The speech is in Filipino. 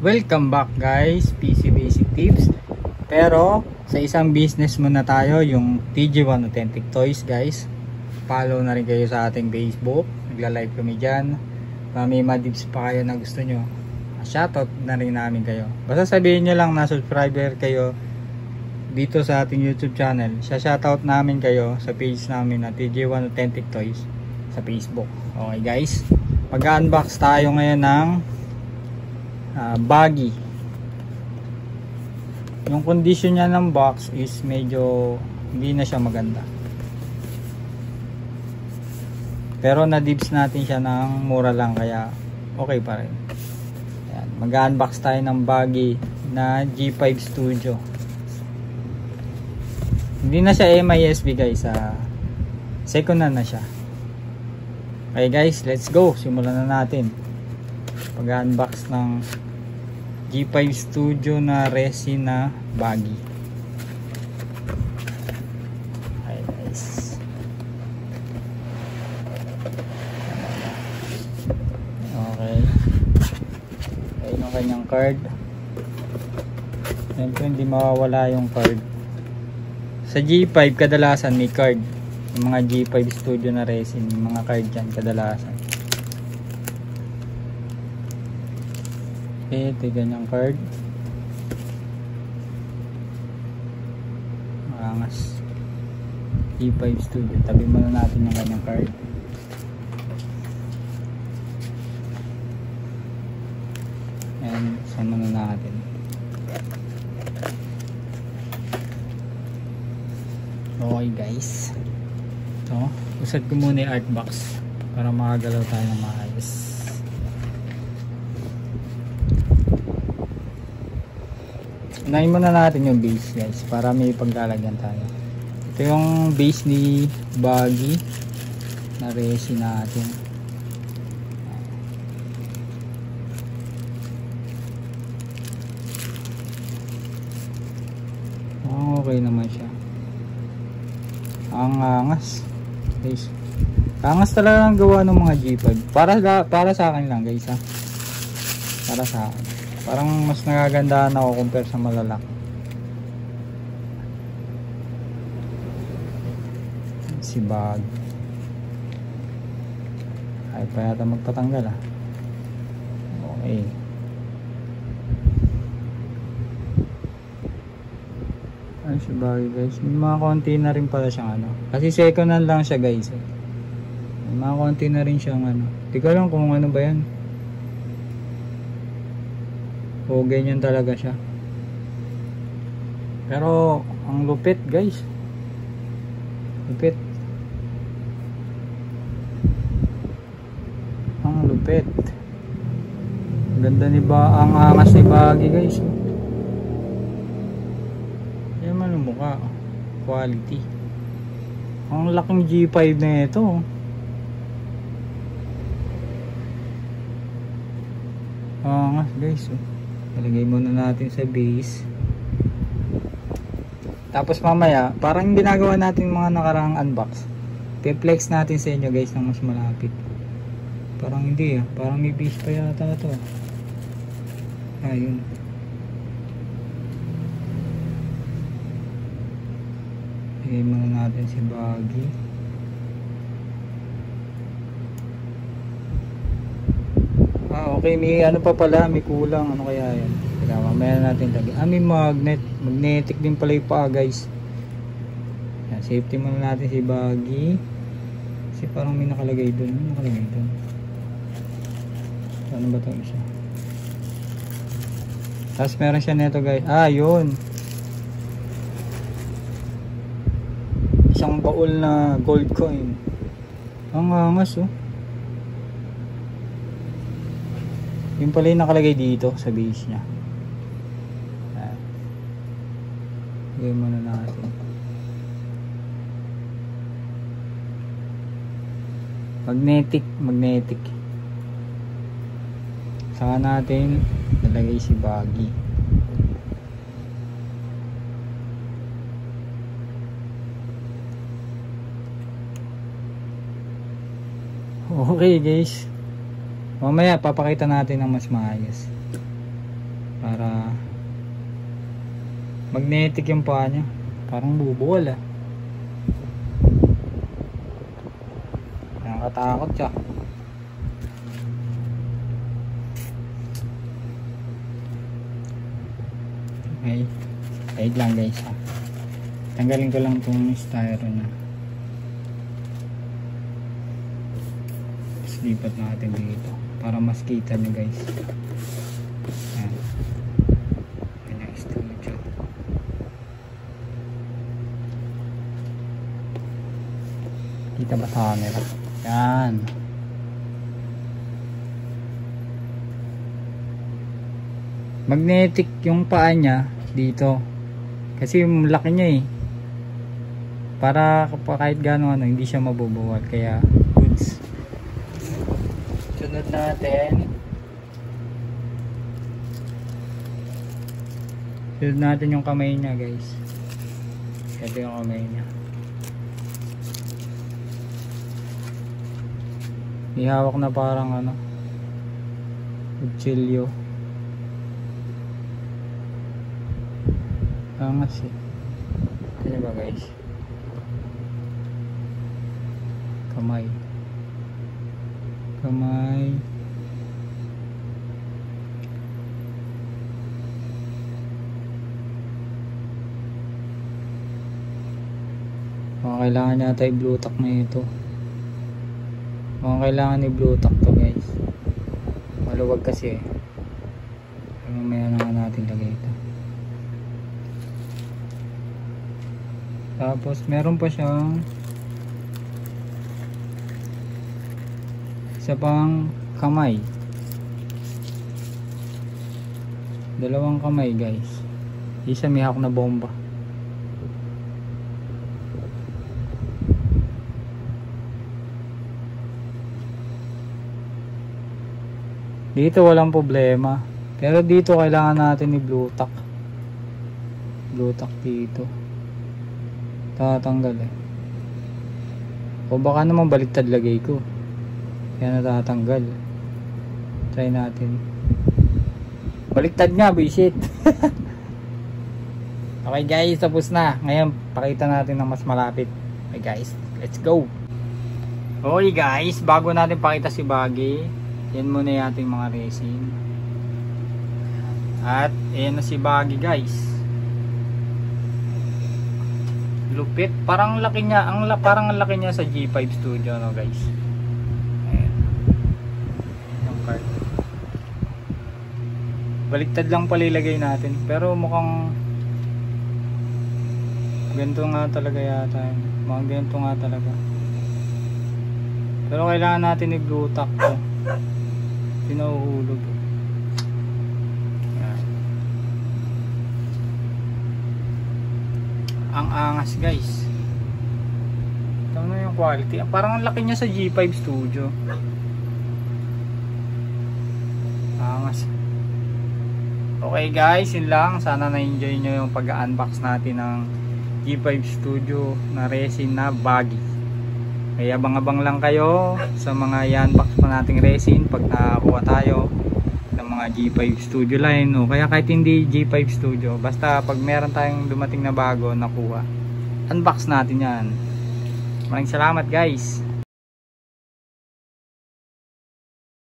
Welcome back guys, PC Basic Tips. Pero sa isang business muna tayo, yung TG1 Authentic Toys guys. Follow na rin kayo sa ating Facebook, nagla-live kami dyan. May madibs pa kayo na gusto nyo, shoutout na rin namin kayo. Basta sabihin nyo lang na subscriber kayo dito sa ating YouTube channel. Shoutout namin kayo sa page namin na TG1 Authentic Toys sa Facebook. Okay guys, mag-unbox tayo ngayon ng baggy. Yung condition niya ng box is medyo hindi na siya maganda, pero na-dibs natin siya ng mura lang, kaya okay pa rin. Mag-unbox tayo ng baggy na G5 Studio. Hindi na siya MISB guys, second na siya. Okay guys, let's go, simulan na natin pag-unbox ng G5 Studio na resin na baggy. Okay guys, okay, ayun ang kanyang card. Siyempre hindi mawawala yung card. Sa G5 kadalasan may card. Yung mga G5 Studio na resin, yung mga card dyan kadalasan. Okay, ito yung ganyang card. Maangas. G5 Studio. Tabi muna natin yung ganyang card. And sama na natin. Okay guys, so usad ko muna yung art box para makagalaw tayo ng maayos. Unahin muna natin yung base guys para may paglalagyan tayo. Ito yung base ni baggy na resin natin. Okay naman siya. Ang angas guys, angas talaga ang gawa ng mga G5 para sa akin lang guys, para sa akin parang mas nagagandahan ako compare sa malalaki. Si bag ay pa yata magpatanggal okay. Ay, si bagay guys, may mga konti na rin pala siyang kasi second hand lang siya guys, may mga konti na rin siyang di ko alam kung ano ba yan, o ganyan talaga siya, pero ang lupit guys, lupit, ang lupit, ganda ni ba, ang angas ni bagay guys. Mukha, quality. Ang laking G5 na ito. Nga guys, ilagay muna natin sa base. Tapos mamaya, parang ginagawa natin mga nakarang unbox, i-flex natin sa inyo guys ng mas malapit. Parang hindi parang may base pa yata ito. Ayun. Ilagay muna natin si baggy. Okay, may pa pala, may kulang, ano kaya yan, kaya mamaya natin lagay. May magnetic din pala yung paa guys. Yan, safety muna natin si baggy kasi parang may nakalagay dun. Ano ba ito isa? Tapos meron siya neto guys, yun, isang baul na gold coin. Ang angas yung pala yung nakalagay dito sa base nya. Gawin muna natin magnetic. Saka natin nalagay si baggy. Okay guys, mamaya papakita natin ng mas maayos. para magnetic yung paa niya. Parang bubuwal nakakatakot siya. Okay, wait lang guys ha. Tanggalin ko lang itong styro na. Tapos lipat natin dito para mas kita nyo guys. Yan. Yan yung studio. Kita ba sa camera? Yan. Magnetic yung paa niya dito. Kasi laki niya para kahit gaano hindi siya mabubuwal, kaya goods. Sunod natin yung kamay niya guys. Ito yung kamay niya. Ihawak na parang kutsilyo. Angas Ano ba guys? Kamay. Kailangan yata i-blue tack na ito. Kailangan i-blue tack to guys. Maluwag kasi mamaya na natin lagay ito. Tapos meron pa siyang isa pang kamay. Dalawang kamay guys. Isa may hawak na bomba. Dito walang problema. Pero dito kailangan natin i-blue tack. Blue tack dito. Tatanggal O baka naman baliktad lagay ko. Kaya natatanggal. Try natin. Baliktad nga, bisit. Okay guys, tapos na. Ngayon, pakita natin ng mas malapit. Okay guys, let's go. Okay guys, bago natin pakita si Baggy, yan muna yung ating mga resin. At ayan na si Baggy guys. Lupit, parang laki niya, parang ang laki niya sa G5 Studio no guys. Ayan. Yung card. Baliktad lang pala ilagay natin, pero mukhang ganito nga talaga yata. Mukhang ganito nga talaga. Pero kailangan natin i-blue tack to. Pinuhulog. Ang angas guys. Ito na yung quality. Parang ang laki niya sa G5 Studio. Angas. Okay guys, yun lang. Sana na-enjoy nyo yung pag-unbox natin ng G5 Studio na resin na Baggy. Kaya abang-abang lang kayo sa mga i-unbox pa nating resin pag nakakuha tayo ng mga G5 Studio line o kaya kahit hindi G5 Studio, basta pag meron tayong dumating na bago nakuha, unbox natin yan. Maraming salamat guys.